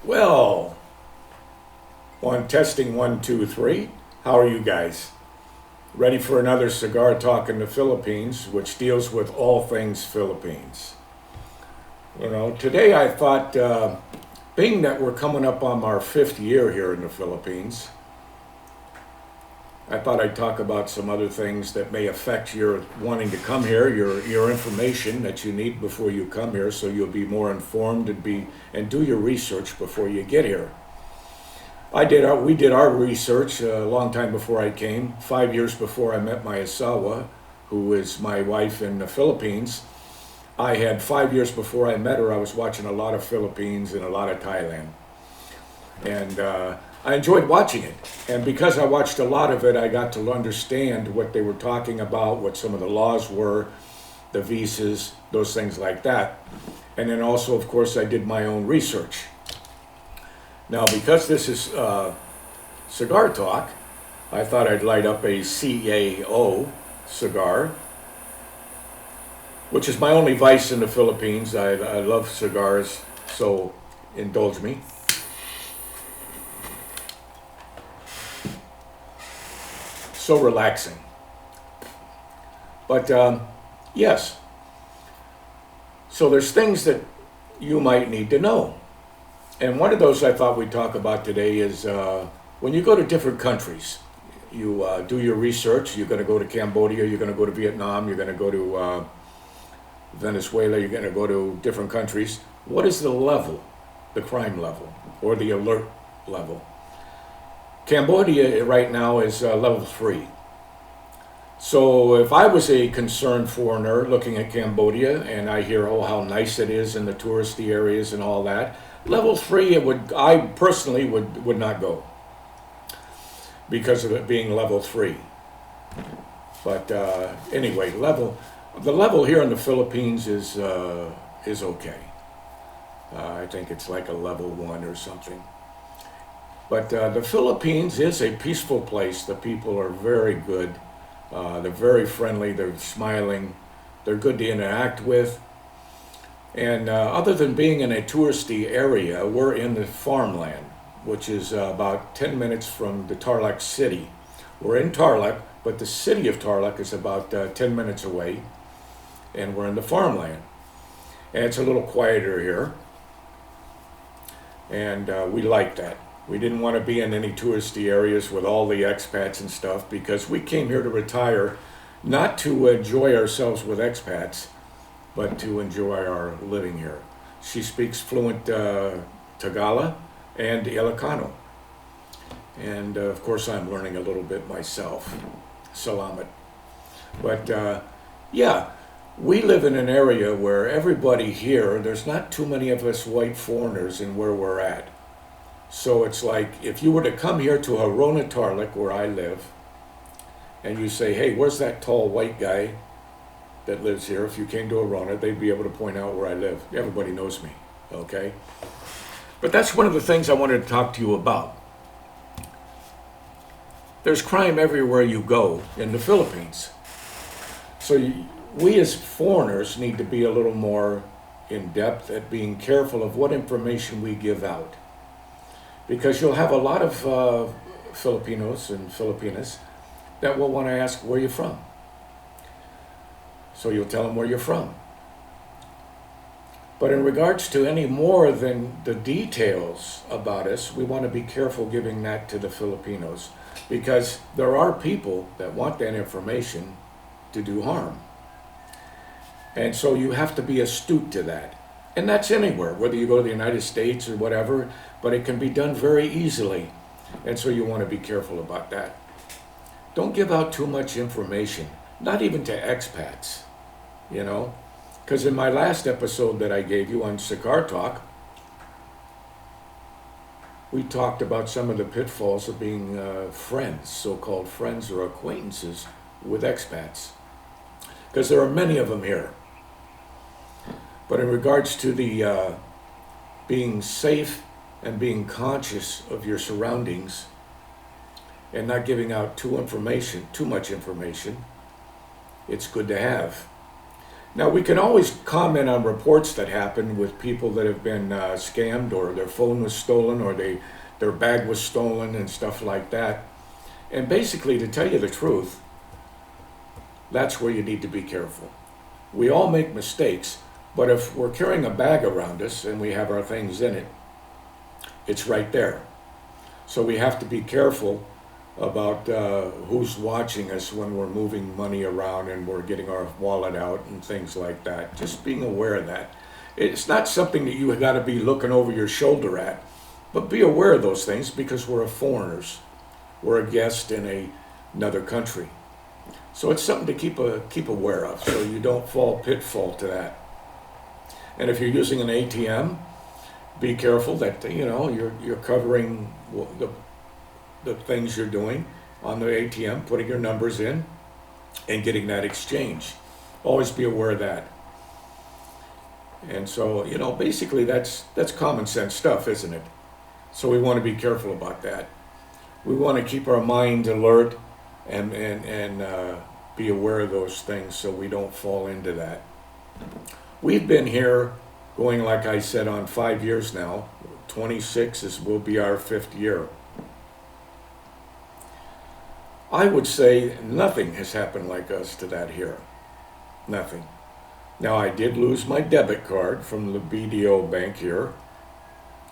Well, testing one, two, three. How are you guys? Ready for another cigar talk in the Philippines, which deals with all things Philippines. Today I thought, being that we're coming up on our fifth year here in the Philippines, I thought I'd talk about some other things that may affect your wanting to come here, your information that you need before you come here, so you'll be more informed and do your research before you get here. We did our research a long time before I came, 5 years before I met my asawa, who is my wife in the Philippines. I had 5 years before I met her, I was watching a lot of Philippines and a lot of Thailand. And I enjoyed watching it. And because I watched a lot of it, I got to understand what they were talking about, what some of the laws were, the visas, those things like that. And then also, of course, I did my own research. Now, because this is cigar talk, I thought I'd light up a CAO cigar, which is my only vice in the Philippines. I love cigars, so indulge me. So relaxing. But yes, so there's things that you might need to know. And one of those I thought we'd talk about today is when you go to different countries, you do your research. You're going to go to Cambodia, you're going to go to Vietnam, you're going to go to Venezuela, you're going to go to different countries. What is the level, the crime level, or the alert level? Cambodia right now is level 3. So if I was a concerned foreigner looking at Cambodia and I hear, oh, how nice it is in the touristy areas and all that, level 3, I personally would not go because of it being level 3. But anyway, the level here in the Philippines is okay. I think it's like a level 1 or something. But the Philippines is a peaceful place. The people are very good. They're very friendly. They're smiling. They're good to interact with. And other than being in a touristy area, we're in the farmland, which is about 10 minutes from the Tarlac city. We're in Tarlac, but the city of Tarlac is about 10 minutes away, and we're in the farmland. And it's a little quieter here, and we like that. We didn't want to be in any touristy areas with all the expats and stuff because we came here to retire, not to enjoy ourselves with expats, but to enjoy our living here. She speaks fluent Tagalog and Ilocano. And of course I'm learning a little bit myself. Salamat. But yeah, we live in an area where everybody here, there's not too many of us white foreigners in where we're at. So it's like if you were to come here to Harona Tarlac, where I live, and you say, hey, where's that tall white guy that lives here? If you came to Harona, they'd be able to point out where I live. Everybody knows me, okay? But that's one of the things I wanted to talk to you about. There's crime everywhere you go in the Philippines. So we as foreigners need to be a little more in depth at being careful of what information we give out. Because you'll have a lot of Filipinos and Filipinas that will want to ask where you're from. So you'll tell them where you're from. But in regards to any more than the details about us, we want to be careful giving that to the Filipinos because there are people that want that information to do harm. And so you have to be astute to that. And that's anywhere, whether you go to the United States or whatever, but it can be done very easily. And so you want to be careful about that. Don't give out too much information, not even to expats, Because in my last episode that I gave you on Cigar Talk, we talked about some of the pitfalls of being friends, so-called friends or acquaintances with expats. Because there are many of them here. But in regards to the being safe and being conscious of your surroundings and not giving out too much information, it's good to have. Now, we can always comment on reports that happen with people that have been scammed, or their phone was stolen, or their bag was stolen and stuff like that. And basically, to tell you the truth, that's where you need to be careful. We all make mistakes, but if we're carrying a bag around us and we have our things in it, it's right there. So we have to be careful about who's watching us when we're moving money around and we're getting our wallet out and things like that. Just being aware of that. It's not something that you got to be looking over your shoulder at, but be aware of those things because we're foreigners. We're a guest in another country. So it's something to keep aware of so you don't fall pitfall to that. And if you're using an ATM, be careful that you're covering the things you're doing on the ATM, putting your numbers in and getting that exchange. Always be aware of that. And so, basically that's common sense stuff, isn't it? So we want to be careful about that. We want to keep our mind alert and be aware of those things so we don't fall into that. We've been here going, like I said, on 5 years now. 26 will be our 5th year. I would say nothing has happened like us to that here. Nothing. Now, I did lose my debit card from the BDO bank here,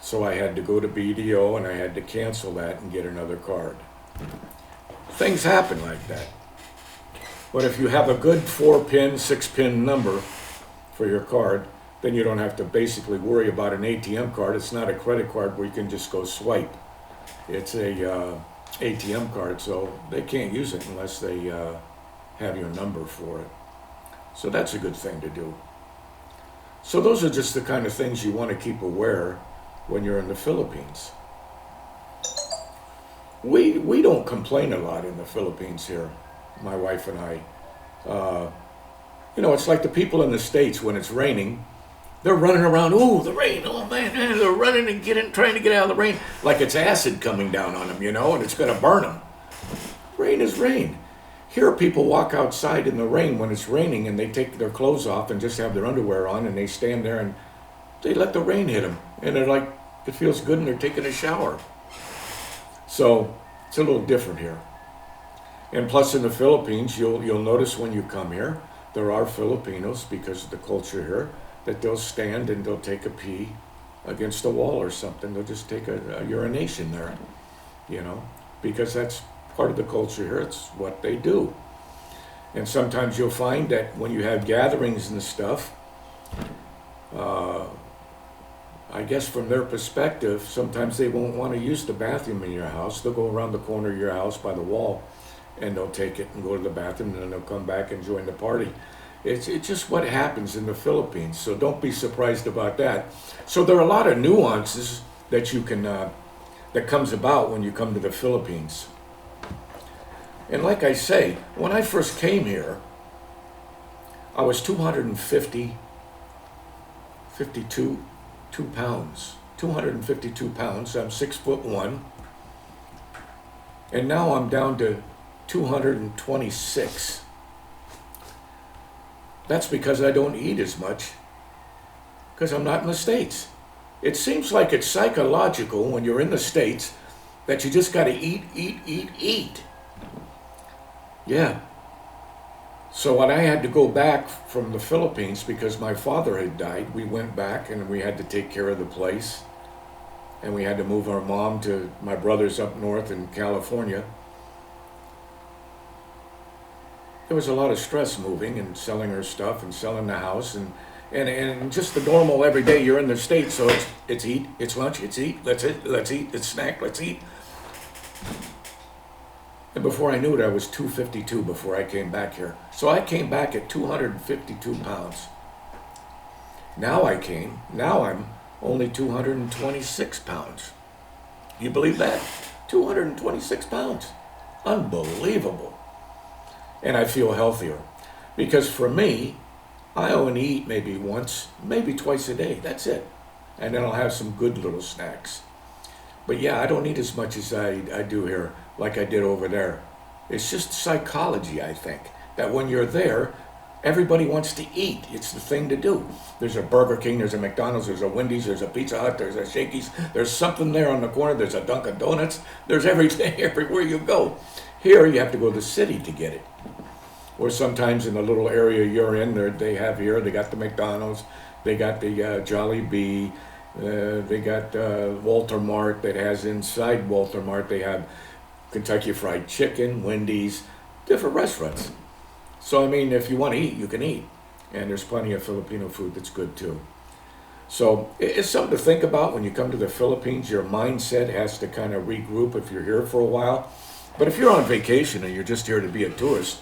so I had to go to BDO and I had to cancel that and get another card. Things happen like that. But if you have a good 4-pin, 6-pin number for your card, then you don't have to basically worry about an ATM card. It's not a credit card where you can just go swipe. It's a ATM card, so they can't use it unless they have your number for it. So that's a good thing to do. So those are just the kind of things you want to keep aware when you're in the Philippines. We don't complain a lot in the Philippines here, my wife and I. It's like the people in the States when it's raining, they're running around, oh, the rain, oh man, they're running and trying to get out of the rain, like it's acid coming down on them, and it's going to burn them. Rain is rain. Here people walk outside in the rain when it's raining and they take their clothes off and just have their underwear on and they stand there and they let the rain hit them. And they're like, it feels good and they're taking a shower. So it's a little different here. And plus in the Philippines, you'll notice when you come here, there are Filipinos, because of the culture here, that they'll stand and they'll take a pee against a wall or something. They'll just take a urination there, because that's part of the culture here. It's what they do. And sometimes you'll find that when you have gatherings and stuff, I guess from their perspective, sometimes they won't want to use the bathroom in your house. They'll go around the corner of your house by the wall and they'll take it and go to the bathroom and then they'll come back and join the party. It's just what happens in the Philippines, so don't be surprised about that. So there are a lot of nuances that you can that comes about when you come to the Philippines. And like I say, when I first came here, I was 252 pounds. 252 pounds. I'm 6'1", and now I'm down to 226. That's because I don't eat as much, because I'm not in the States. It seems like it's psychological when you're in the States that you just got to eat. Yeah. So when I had to go back from the Philippines because my father had died, we went back and we had to take care of the place. And we had to move our mom to my brother's up north in California. There was a lot of stress moving and selling her stuff and selling the house and just the normal every day you're in the States, so it's eat, it's lunch, it's eat, let's eat, it's snack, let's eat. And before I knew it, I was 252 before I came back here. So I came back at 252 pounds. Now I'm only 226 pounds. You believe that? 226 pounds. Unbelievable. And I feel healthier. Because for me, I only eat maybe once, maybe twice a day. That's it. And then I'll have some good little snacks. But yeah, I don't eat as much as I do here, like I did over there. It's just psychology, I think, that when you're there, Everybody wants to eat. It's the thing to do. There's a Burger King, there's a McDonald's, there's a Wendy's, there's a Pizza Hut, there's a Shakey's, there's something there on the corner, there's a Dunkin' Donuts, there's everything everywhere you go. Here, you have to go to the city to get it. Or sometimes in the little area you're in, they got the McDonald's, they got the Jolly Bee, they got Walter Mart that has inside Walter Mart, they have Kentucky Fried Chicken, Wendy's, different restaurants. So, I mean, if you want to eat, you can eat. And there's plenty of Filipino food that's good too. So, it's something to think about when you come to the Philippines. Your mindset has to kind of regroup if you're here for a while. But if you're on vacation and you're just here to be a tourist,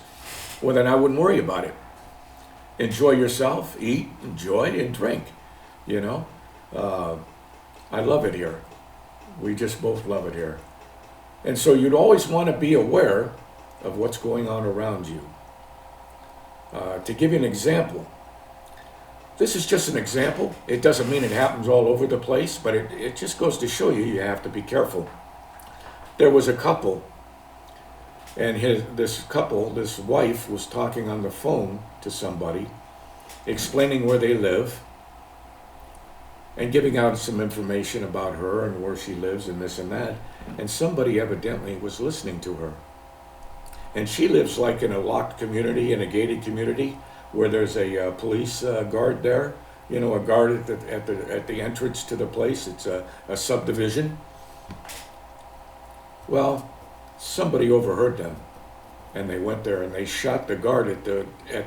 well, then I wouldn't worry about it. Enjoy yourself, eat, enjoy, and drink. You know, I love it here. We just both love it here. And so you'd always want to be aware of what's going on around you. To give you an example, this is just an example. It doesn't mean it happens all over the place, but it just goes to show you have to be careful. There was a couple, and this wife was talking on the phone to somebody, explaining where they live, and giving out some information about her and where she lives and this and that. And somebody evidently was listening to her. And she lives like in a locked community, in a gated community, where there's a police guard there. You know, a guard at the entrance to the place. It's a subdivision. Well, somebody overheard them, and they went there and they shot the guard at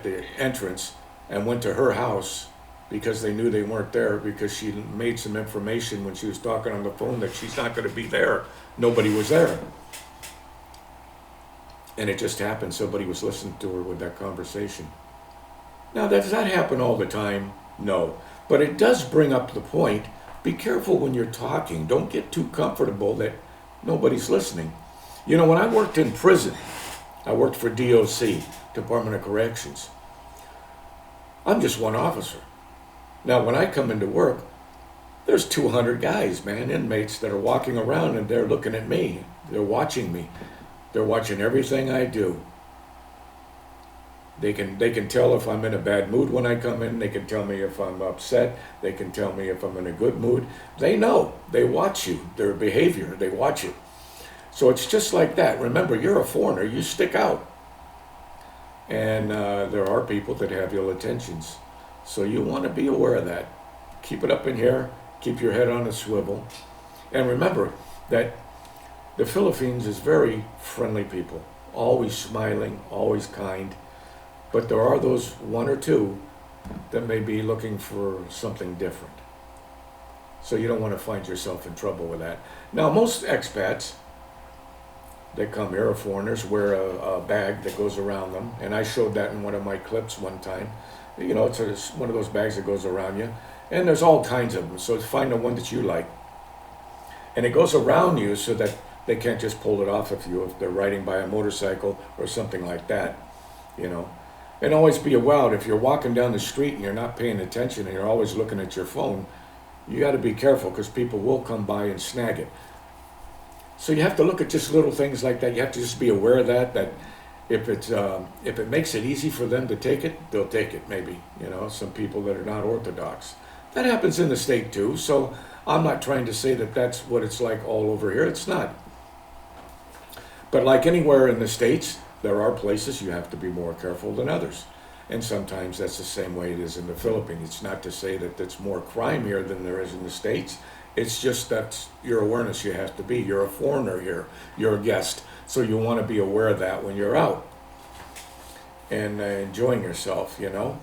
the entrance and went to her house because they knew they weren't there, because she made some information when she was talking on the phone that she's not going to be there. Nobody was there. And it just happened somebody was listening to her with that conversation. Now, does that happen all the time? No. But it does bring up the point, be careful when you're talking. Don't get too comfortable that nobody's listening. You know, when I worked in prison, I worked for DOC, Department of Corrections. I'm just one officer. Now, when I come into work, there's 200 guys, man, inmates that are walking around and they're looking at me. They're watching me. They're watching everything I do. They can tell if I'm in a bad mood when I come in. They can tell me if I'm upset. They can tell me if I'm in a good mood. They know. They watch you. Their behavior, they watch it. So it's just like that. Remember, you're a foreigner. You stick out. And there are people that have ill intentions. So you want to be aware of that. Keep it up in here. Keep your head on a swivel. And remember that the Philippines is very friendly people. Always smiling, always kind. But there are those one or two that may be looking for something different. So you don't want to find yourself in trouble with that. Now, most expats that come here, or foreigners, wear a bag that goes around them. And I showed that in one of my clips one time. You know, it's one of those bags that goes around you. And there's all kinds of them. So find the one that you like. And it goes around you so that they can't just pull it off of you if they're riding by a motorcycle or something like that, you know. And always be aware, if you're walking down the street and you're not paying attention and you're always looking at your phone, you got to be careful because people will come by and snag it. So you have to look at just little things like that. You have to just be aware of that if it makes it easy for them to take it, they'll take it maybe, you know, some people that are not orthodox. That happens in the state too, so I'm not trying to say that that's what it's like all over here. It's not. But like anywhere in the States, there are places you have to be more careful than others. And sometimes that's the same way it is in the Philippines. It's not to say that there's more crime here than there is in the States. It's just that's your awareness you have to be. You're a foreigner here. You're a guest. So you want to be aware of that when you're out and enjoying yourself, you know.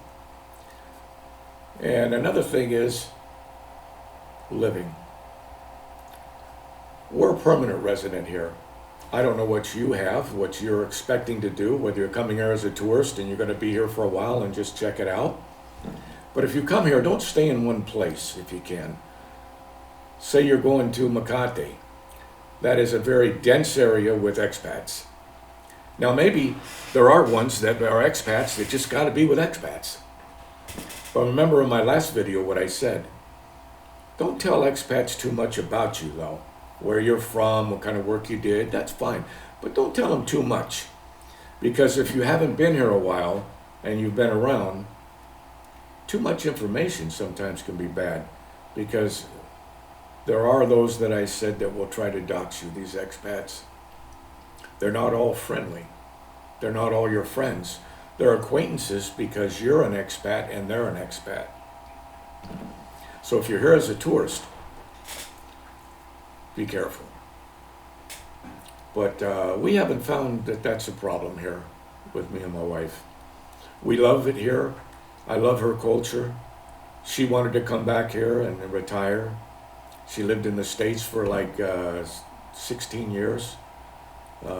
And another thing is living. We're a permanent resident here. I don't know what you have, what you're expecting to do, whether you're coming here as a tourist and you're going to be here for a while and just check it out. But if you come here, don't stay in one place if you can. Say you're going to Makati. That is a very dense area with expats. Now maybe there are ones that are expats that just got to be with expats. But remember in my last video what I said. Don't tell expats too much about you though. Where you're from, what kind of work you did, that's fine. But don't tell them too much. Because if you haven't been here a while, and you've been around, too much information sometimes can be bad, because there are those that I said that will try to dox you, these expats. They're not all friendly. They're not all your friends. They're acquaintances because you're an expat and they're an expat. So if you're here as a tourist, be careful. But we haven't found that that's a problem here with me and my wife. We love it here. I love her culture. She wanted to come back here and retire. She lived in the States for like 16 years.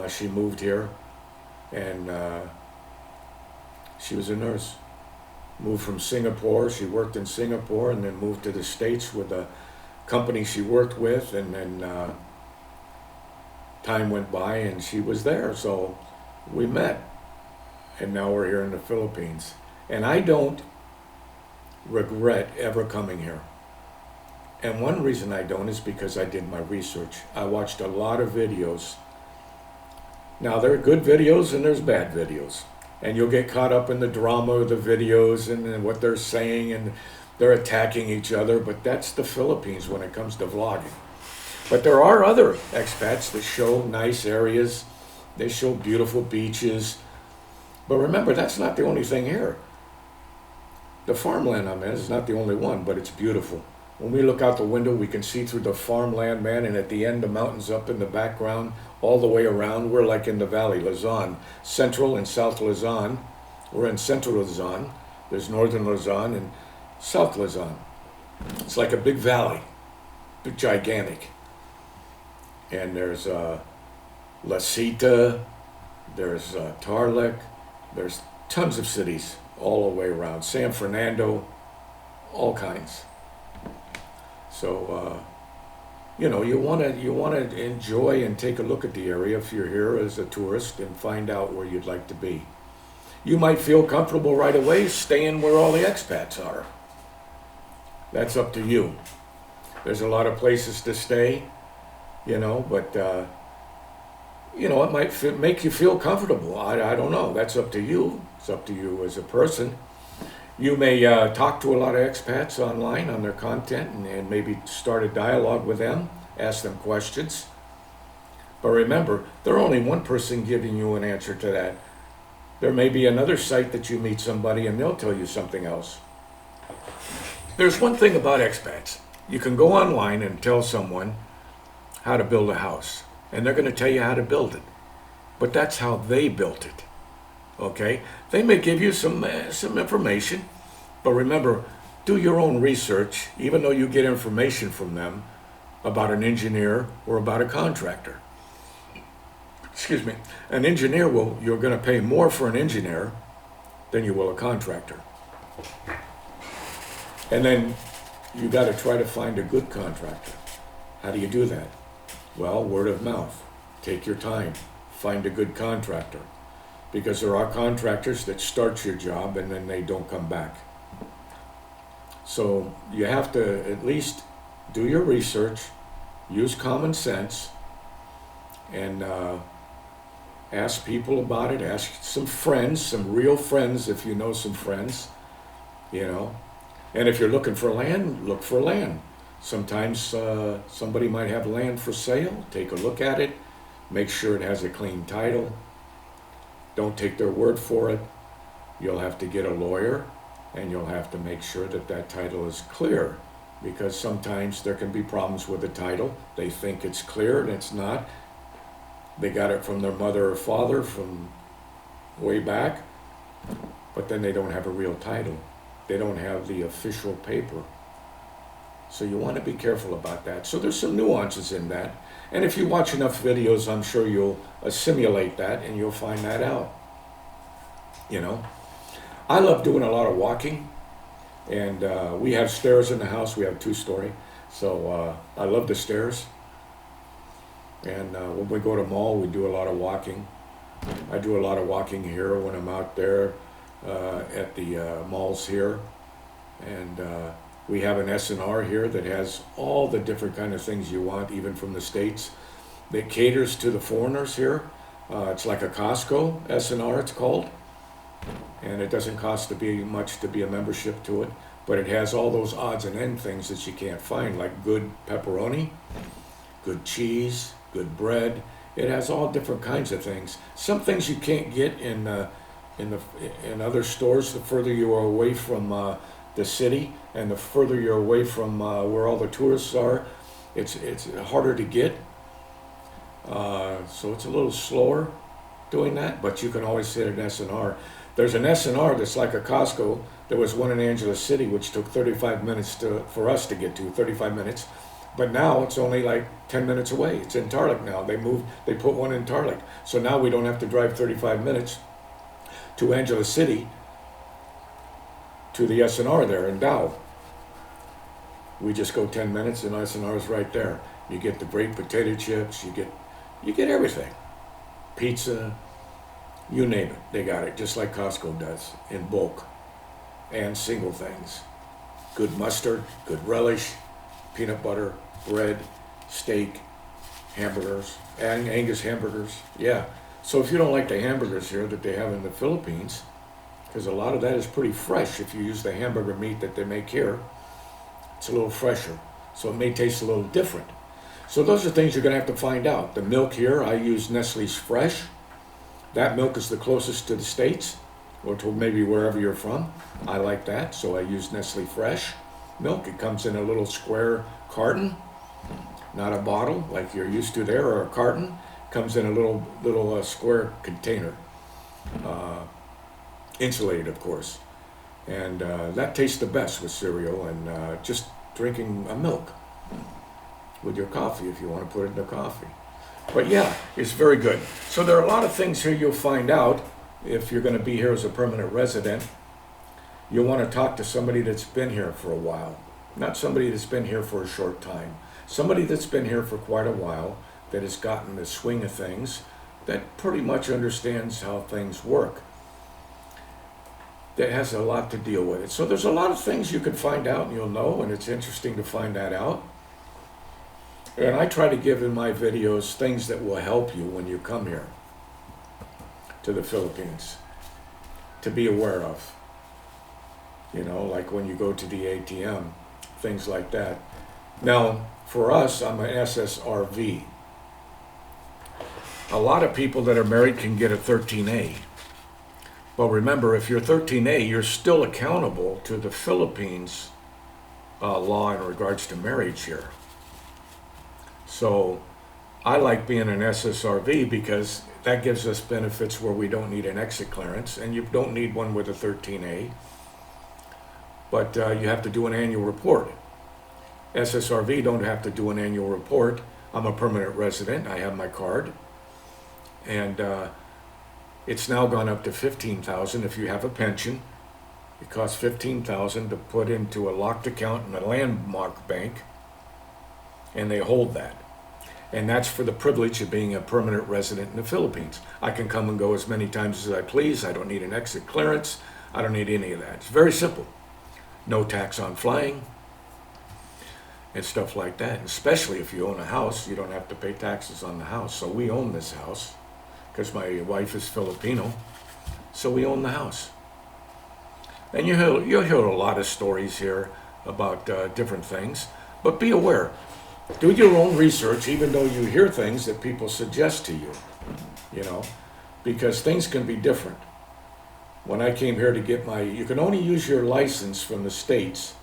She moved here, and she was a nurse. Moved from Singapore. She worked in Singapore and then moved to the States with a company she worked with, and then time went by and she was there. So we met, and now we're here in the Philippines. And I don't regret ever coming here. And one reason I don't is because I did my research. I watched a lot of videos. Now, there are good videos and there's bad videos. And you'll get caught up in the drama of the videos and what they're saying, and they're attacking each other. But that's the Philippines when it comes to vlogging. But there are other expats that show nice areas. They show beautiful beaches. But remember, that's not the only thing here. The farmland I'm in is not the only one, but it's beautiful. When we look out the window, we can see through the farmland, man, and at the end, the mountains up in the background, all the way around. We're like in the valley, Luzon, Central and South Luzon. We're in Central Luzon. There's Northern Luzon and South Luzon. It's like a big valley, big, gigantic. And there's La Cita, there's Tarlac, there's tons of cities all the way around. San Fernando, all kinds. So, you want to enjoy and take a look at the area if you're here as a tourist and find out where you'd like to be. You might feel comfortable right away staying where all the expats are. That's up to you. There's a lot of places to stay, but it might make you feel comfortable. I don't know. That's up to you. It's up to you as a person. You may talk to a lot of expats online on their content and maybe start a dialogue with them, ask them questions. But remember, there's only one person giving you an answer to that. There may be another site that you meet somebody and they'll tell you something else. There's one thing about expats. You can go online and tell someone how to build a house, and they're going to tell you how to build it. But that's how they built it. Okay? They may give you some information, but remember, do your own research, even though you get information from them about an engineer or about a contractor. Excuse me. An engineer you're going to pay more for an engineer than you will a contractor. And then you got to try to find a good contractor. How do you do that? Well, word of mouth. Take your time. Find a good contractor. Because there are contractors that start your job and then they don't come back. So you have to at least do your research, use common sense, and ask people about it. Ask some friends, some real friends if you know some friends, And if you're looking for land, look for land. Sometimes somebody might have land for sale. Take a look at it. Make sure it has a clean title. Don't take their word for it. You'll have to get a lawyer, and you'll have to make sure that title is clear, because sometimes there can be problems with the title. They think it's clear and it's not. They got it from their mother or father from way back, but then they don't have a real title. They don't have the official paper. So you want to be careful about that. So there's some nuances in that. And if you watch enough videos, I'm sure you'll assimilate that and you'll find that out. I love doing a lot of walking, and we have stairs in the house. We have 2-story, so I love the stairs. And when we go to mall, we do a lot of walking. I do a lot of walking here when I'm out there at the malls here, and we have an S&R here that has all the different kind of things you want, even from the States. That caters to the foreigners here. It's like a Costco, S&R it's called. And it doesn't cost to be much to be a membership to it, but it has all those odds and end things that you can't find, like good pepperoni, good cheese, good bread. It has all different kinds of things. Some things you can't get in other stores. The further you are away from the city, and the further you're away from where all the tourists are, it's harder to get. So it's a little slower doing that, but you can always hit an S&R. There's an S&R that's like a Costco. There was one in Angeles City, which took 35 minutes for us to get to, 35 minutes. But now it's only like 10 minutes away. It's in Tarlac now. They put one in Tarlac. So now we don't have to drive 35 minutes to Angeles City to the S&R there in Dow. We just go 10 minutes and S&R is right there. You get the great potato chips, you get everything. Pizza, you name it, they got it, just like Costco does, in bulk and single things. Good mustard, good relish, peanut butter, bread, steak, hamburgers, and Angus hamburgers, yeah. So if you don't like the hamburgers here that they have in the Philippines, because a lot of that is pretty fresh if you use the hamburger meat that they make here, it's a little fresher, so it may taste a little different. So those are things you're going to have to find out. The milk here, I use Nestle's Fresh. That milk is the closest to the States, or to maybe wherever you're from. I like that, so I use Nestle Fresh milk. It comes in a little square carton, not a bottle like you're used to there, or a carton. It comes in a little square container, insulated, of course. And that tastes the best with cereal and just drinking a milk with your coffee if you want to put it in the coffee. But yeah, it's very good. So there are a lot of things here you'll find out if you're going to be here as a permanent resident. You'll want to talk to somebody that's been here for a while, not somebody that's been here for a short time. Somebody that's been here for quite a while, that has gotten the swing of things, that pretty much understands how things work, that has a lot to deal with it. So there's a lot of things you can find out and you'll know, and it's interesting to find that out. And I try to give in my videos things that will help you when you come here to the Philippines to be aware of. You know, like when you go to the ATM, things like that. Now, for us, I'm an SSRV. A lot of people that are married can get a 13A. But remember, if you're 13A, you're still accountable to the Philippines law in regards to marriage here. So I like being an SSRV because that gives us benefits where we don't need an exit clearance, and you don't need one with a 13A. But you have to do an annual report. SSRV don't have to do an annual report. I'm a permanent resident. I have my card. And it's now gone up to $15,000 if you have a pension. It costs $15,000 to put into a locked account in a landmark bank, and they hold that. And that's for the privilege of being a permanent resident in the Philippines. I can come and go as many times as I please. I don't need an exit clearance. I don't need any of that. It's very simple. No tax on flying and stuff like that. And especially if you own a house, you don't have to pay taxes on the house. So we own this house because my wife is Filipino. So we own the house. And you'll hear a lot of stories here about different things. But be aware. Do your own research, even though you hear things that people suggest to you, you know, because things can be different. When I came here to get you can only use your license from the States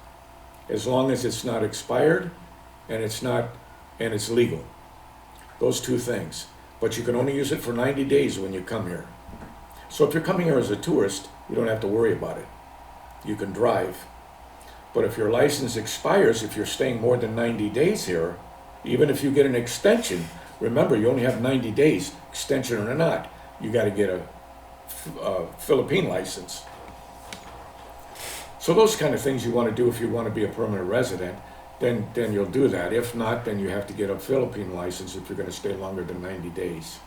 as long as it's not expired and it's legal. Those two things. But you can only use it for 90 days when you come here. So if you're coming here as a tourist, you don't have to worry about it. You can drive. But if your license expires, if you're staying more than 90 days here, even if you get an extension, remember you only have 90 days, extension or not, you got to get a Philippine license. So those kind of things you want to do if you want to be a permanent resident, then you'll do that. If not, then you have to get a Philippine license if you're going to stay longer than 90 days.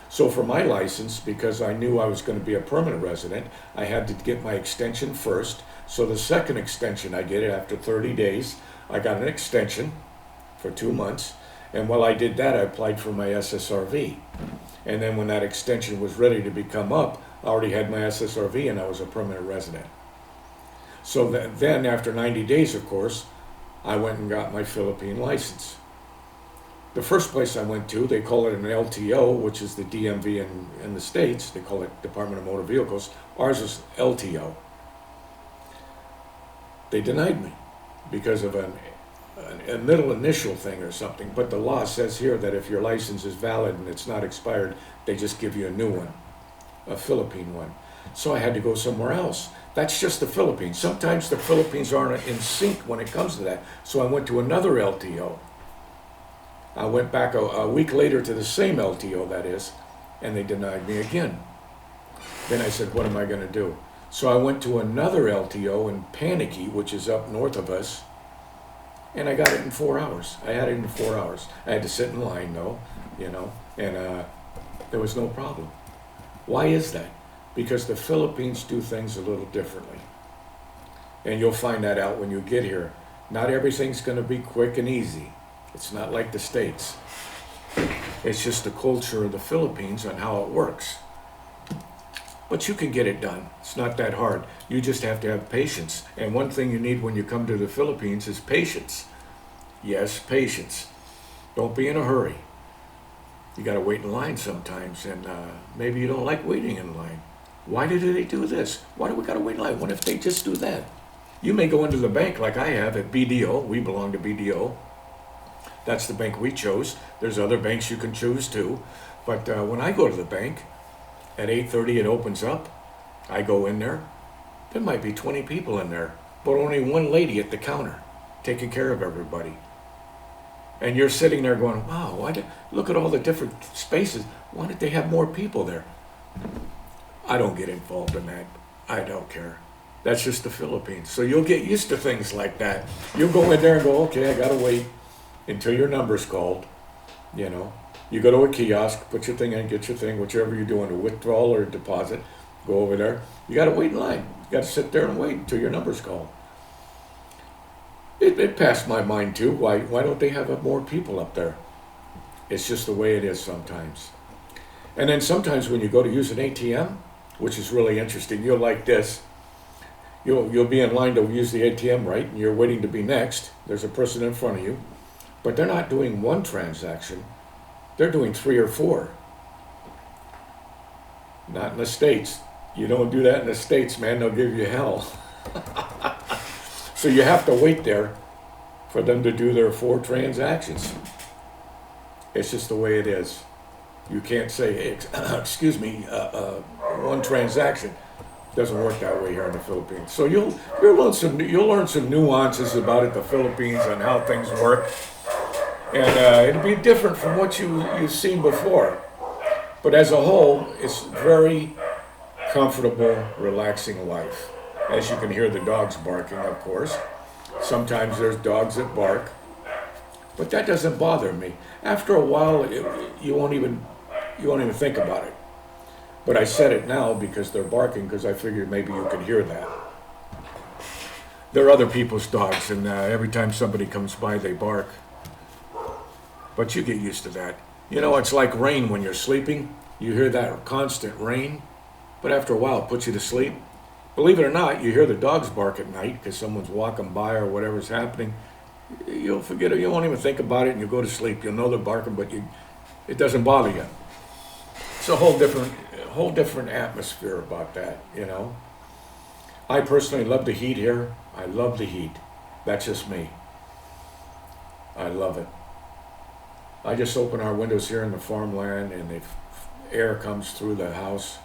So for my license, because I knew I was going to be a permanent resident, I had to get my extension first. So the second extension I get it after 30 days. I got an extension for 2 months. And while I did that, I applied for my SSRV. And then when that extension was ready to become up, I already had my SSRV and I was a permanent resident. So then after 90 days, of course, I went and got my Philippine license. The first place I went to, they call it an LTO, which is the DMV in the States. They call it Department of Motor Vehicles. Ours is LTO. They denied me because of a middle initial thing or something. But the law says here that if your license is valid and it's not expired, they just give you a new one, a Philippine one. So I had to go somewhere else. That's just the Philippines. Sometimes the Philippines aren't in sync when it comes to that. So I went to another LTO. I went back a week later to the same LTO, that is, and they denied me again. Then I said, what am I going to do? So I went to another LTO in Panicky, which is up north of us, and I got it in 4 hours. I had it in 4 hours. I had to sit in line, though, and there was no problem. Why is that? Because the Philippines do things a little differently. And you'll find that out when you get here. Not everything's going to be quick and easy. It's not like the States. It's just the culture of the Philippines and how it works. But you can get it done. It's not that hard. You just have to have patience. And one thing you need when you come to the Philippines is patience. Yes, patience. Don't be in a hurry. You got to wait in line sometimes, and maybe you don't like waiting in line. Why did they do this? Why do we got to wait in line? What if they just do that? You may go into the bank like I have at BDO. We belong to BDO. That's the bank we chose. There's other banks you can choose too. But when I go to the bank, at 8:30 it opens up. I go in there. There might be 20 people in there, but only one lady at the counter taking care of everybody. And you're sitting there going, wow, look at all the different spaces. Why did they have more people there? I don't get involved in that. I don't care. That's just the Philippines. So you'll get used to things like that. You'll go in there and go, okay, I got to wait until your number's called. You go to a kiosk, put your thing in, get your thing, whichever you're doing, a withdrawal or a deposit, go over there. You got to wait in line. You got to sit there and wait until your number's called. It passed my mind too. Why don't they have more people up there? It's just the way it is sometimes. And then sometimes when you go to use an ATM, which is really interesting, you'll like this. You'll be in line to use the ATM, right? And you're waiting to be next. There's a person in front of you. But they're not doing one transaction. They're doing 3 or 4. Not in the States. You don't do that in the States, man. They'll give you hell. So you have to wait there for them to do their 4 transactions. It's just the way it is. You can't say, excuse me, one transaction. Doesn't work that way here in the Philippines. So you'll learn some nuances about it, the Philippines, and how things work. And it'll be different from what you've seen before. But as a whole, it's very comfortable, relaxing life. As you can hear the dogs barking, of course. Sometimes there's dogs that bark. But that doesn't bother me. After a while, you won't even think about it. But I said it now because they're barking, because I figured maybe you could hear that. They're other people's dogs, and every time somebody comes by, they bark. But you get used to that. It's like rain when you're sleeping. You hear that constant rain, but after a while, it puts you to sleep. Believe it or not, you hear the dogs bark at night because someone's walking by or whatever's happening. You'll forget it. You won't even think about it, and you'll go to sleep. You'll know they're barking, but it doesn't bother you. It's a whole different atmosphere about that, I personally love the heat here. I love the heat. That's just me. I love it. I just open our windows here in the farmland, and the air comes through the house.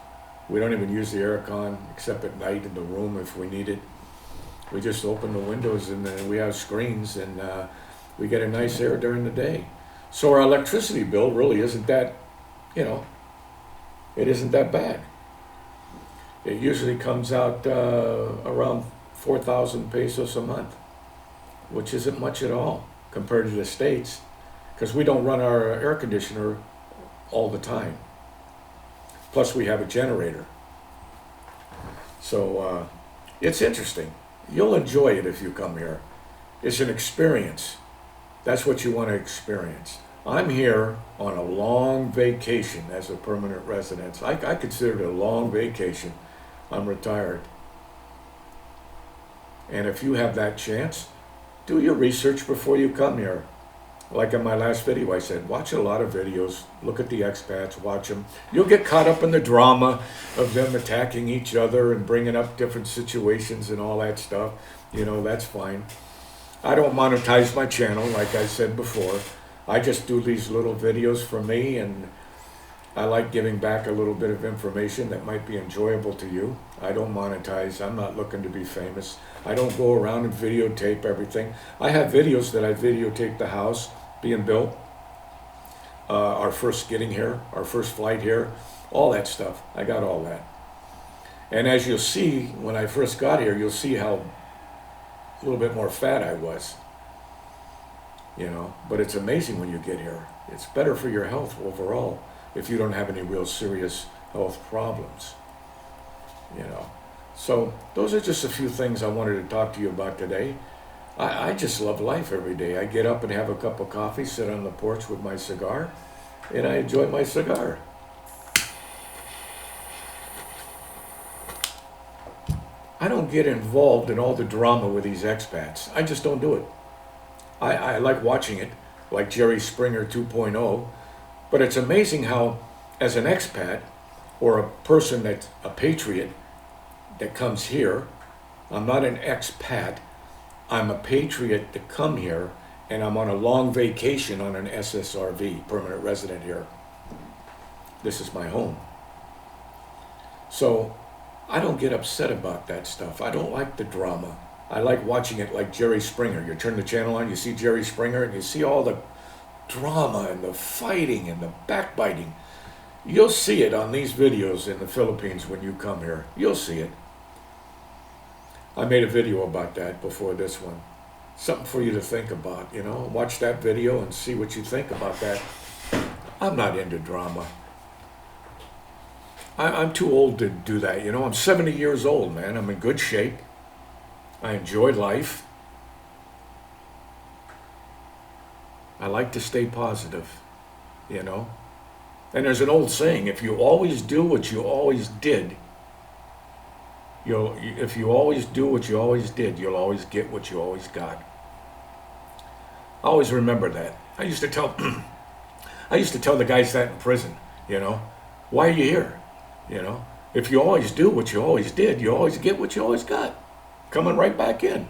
We don't even use the aircon except at night in the room if we need it. We just open the windows, and then we have screens, and we get a nice air during the day. So our electricity bill really isn't that, it isn't that bad. It usually comes out around 4,000 pesos a month, which isn't much at all compared to the States, because we don't run our air conditioner all the time. Plus we have a generator. So it's interesting. You'll enjoy it if you come here. It's an experience. That's what you want to experience. I'm here on a long vacation as a permanent resident. I consider it a long vacation. I'm retired. And if you have that chance, do your research before you come here. Like in my last video, I said, watch a lot of videos, look at the expats, watch them. You'll get caught up in the drama of them attacking each other and bringing up different situations and all that stuff. You know, that's fine. I don't monetize my channel, like I said before. I just do these little videos for me, and I like giving back a little bit of information that might be enjoyable to you. I don't monetize. I'm not looking to be famous. I don't go around and videotape everything. I have videos that I videotape the house being built, our first getting here, our first flight here, all that stuff. I got all that. And as you'll see, when I first got here, you'll see how a little bit more fat I was. You know, but it's amazing when you get here. It's better for your health overall if you don't have any real serious health problems. You know, so those are just a few things I wanted to talk to you about today. I just love life every day. I get up and have a cup of coffee, sit on the porch with my cigar, and I enjoy my cigar. I don't get involved in all the drama with these expats. I just don't do it. I like watching it, like Jerry Springer 2.0, but it's amazing how, as an expat or a person that's a patriot that comes here, I'm not an expat, I'm a patriot to come here, and I'm on a long vacation on an SSRV, permanent resident here. This is my home. So I don't get upset about that stuff. I don't like the drama. I like watching it like Jerry Springer. You turn the channel on, you see Jerry Springer, and you see all the drama and the fighting and the backbiting. You'll see it on these videos in the Philippines when you come here. You'll see it. I made a video about that before this one. Something for you to think about, you know. Watch that video and see what you think about that. I'm not into drama. I'm too old to do that, you know. I'm 70 years old, man. I'm in good shape. I enjoy life. I like to stay positive, you know. And there's an old saying, if you always do what you always did, if you always do what you always did, you'll always get what you always got. I always remember that. I used to tell the guys that in prison, you know, why are you here? You know, if you always do what you always did, you always get what you always got. Coming right back in,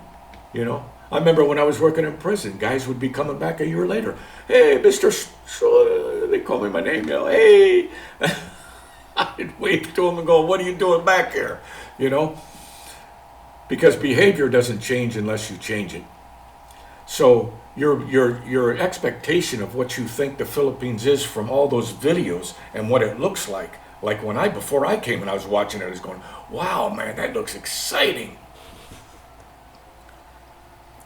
you know. I remember when I was working in prison, guys would be coming back a year later. Hey, Mr. They call me my name, you know. Hey, I'd wave to them and go, what are you doing back here? You know, because behavior doesn't change unless you change it. So your expectation of what you think the Philippines is from all those videos and what it looks like before I came and I was watching it, I was going, wow, man, that looks exciting.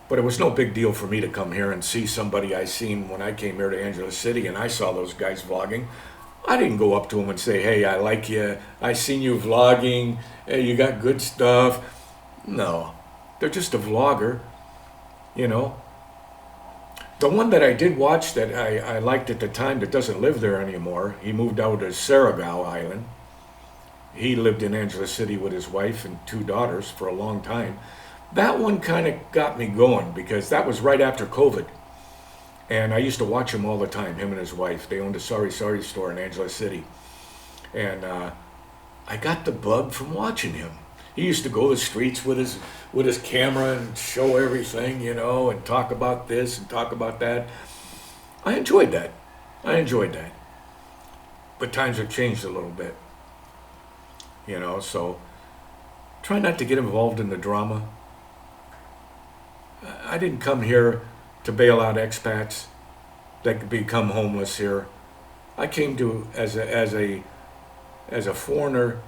But it was no big deal for me to come here and see somebody I seen when I came here to Angeles City and I saw those guys vlogging. I didn't go up to them and say, hey, I like you. I seen you vlogging. Hey, you got good stuff. No, they're just a vlogger, you know. The one that I did watch that I liked at the time that doesn't live there anymore, he moved out to Cigar Island. He lived in Angeles City with his wife and 2 daughters for a long time. That one kind of got me going because that was right after COVID. And I used to watch him all the time, him and his wife. They owned a Sorry Sorry store in Angeles City. And I got the bug from watching him. He used to go the streets with his camera and show everything, you know, and talk about this and talk about that. I enjoyed that. But times have changed a little bit, you know, so try not to get involved in the drama. I didn't come here to bail out expats that could become homeless here. I came to as a foreigner.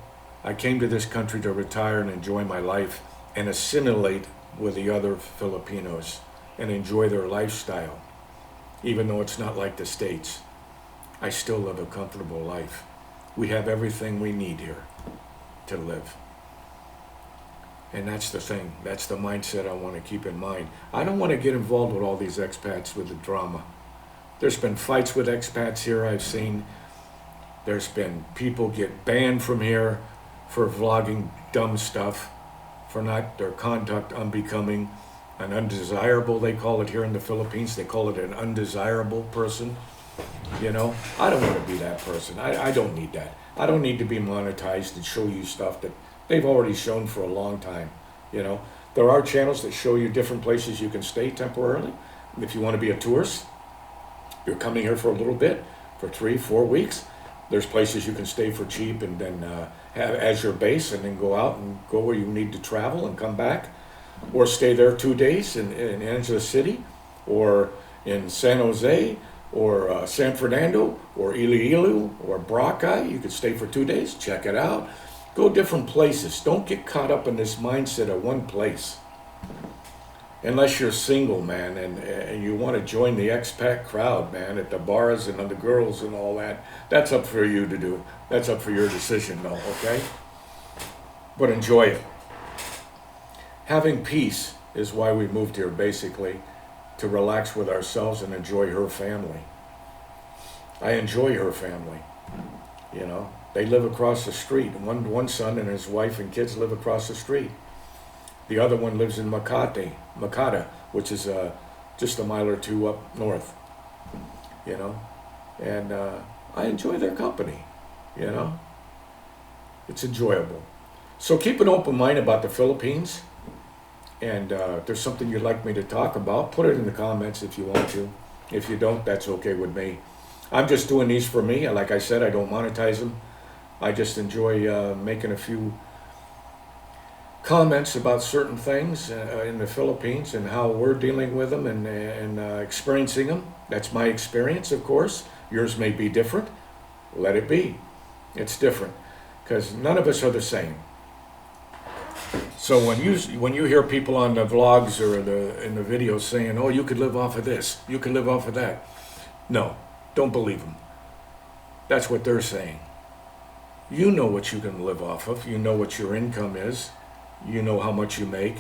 I came to this country to retire and enjoy my life and assimilate with the other Filipinos and enjoy their lifestyle. Even though it's not like the States, I still live a comfortable life. We have everything we need here to live. And that's the thing. That's the mindset I want to keep in mind. I don't want to get involved with all these expats with the drama. There's been fights with expats here I've seen. There's been people get banned from here for vlogging dumb stuff, for not their conduct unbecoming, an undesirable, they call it here in the Philippines. They call it an undesirable person. You know, I don't want to be that person. I don't need that. I don't need to be monetized and show you stuff that they've already shown for a long time. You know, there are channels that show you different places you can stay temporarily. If you want to be a tourist, you're coming here for a little bit, for 3-4 weeks. There's places you can stay for cheap and then have as your base and then go out and go where you need to travel and come back. Or stay there 2 days in Angeles City or in San Jose or San Fernando or Iloilo or Boracay. You could stay for 2 days, check it out. Go different places. Don't get caught up in this mindset of one place. Unless you're single, man, and you want to join the expat crowd, man, at the bars and on the girls and all that. That's up for you to do. That's up for your decision, though, okay? But enjoy it. Having peace is why we moved here, basically, to relax with ourselves and enjoy her family. I enjoy her family, you know. They live across the street. One son and his wife and kids live across the street. The other one lives in Makata, which is just a mile or two up north, you know. And I enjoy their company, you know. It's enjoyable. So keep an open mind about the Philippines. And if there's something you'd like me to talk about, put it in the comments if you want to. If you don't, that's okay with me. I'm just doing these for me. Like I said, I don't monetize them. I just enjoy making a few comments about certain things in the Philippines and how we're dealing with them and experiencing them. That's my experience, of course. Yours may be different. Let it be. It's different because none of us are the same. So when you hear people on the vlogs or in the videos saying, "Oh, you could live off of this, you could live off of that," no, don't believe them. That's what they're saying. You know what you can live off of. You know what your income is. You know how much you make.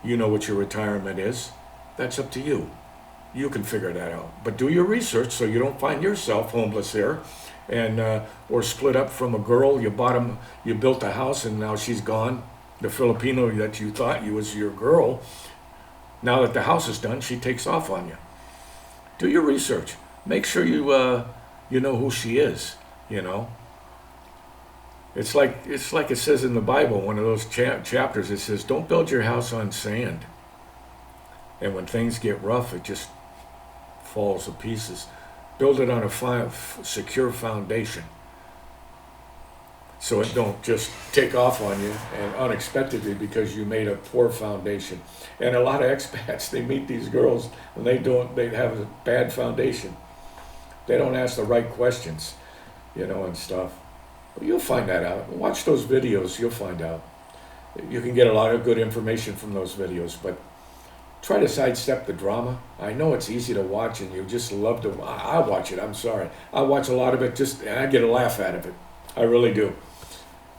You know what your retirement is. That's up to you. You can figure that out. But do your research so you don't find yourself homeless here, and or split up from a girl. You built a house and now she's gone. The Filipino that you thought you was your girl, now that the house is done, she takes off on you. Do your research. Make sure you know who she is. You know. It's like it says in the Bible, one of those chapters. It says, "Don't build your house on sand." And when things get rough, it just falls to pieces. Build it on a secure foundation, so it don't just take off on you and unexpectedly because you made a poor foundation. And a lot of expats, they meet these girls and they have a bad foundation. They don't ask the right questions, you know, and stuff. But you'll find that out. Watch those videos, you'll find out. You can get a lot of good information from those videos, but try to sidestep the drama. I know it's easy to watch and you just love to, I watch it, I'm sorry. I watch a lot of it and I get a laugh out of it. I really do.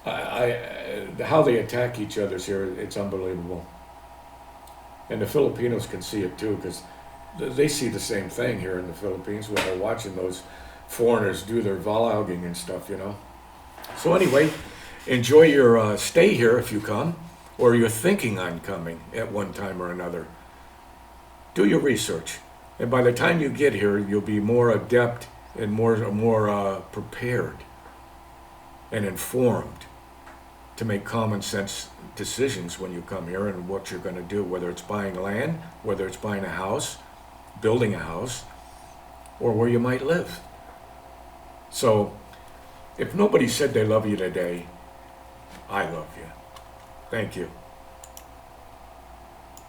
How they attack each other's here, it's unbelievable. And the Filipinos can see it too, because they see the same thing here in the Philippines when they're watching those foreigners do their vlogging and stuff, you know. So anyway, enjoy your stay here if you come, or you're thinking on coming at one time or another. Do your research, and by the time you get here, you'll be more adept and more prepared and informed to make common sense decisions when you come here and what you're going to do, whether it's buying land, whether it's buying a house, building a house, or where you might live. So, if nobody said they love you today, I love you. Thank you.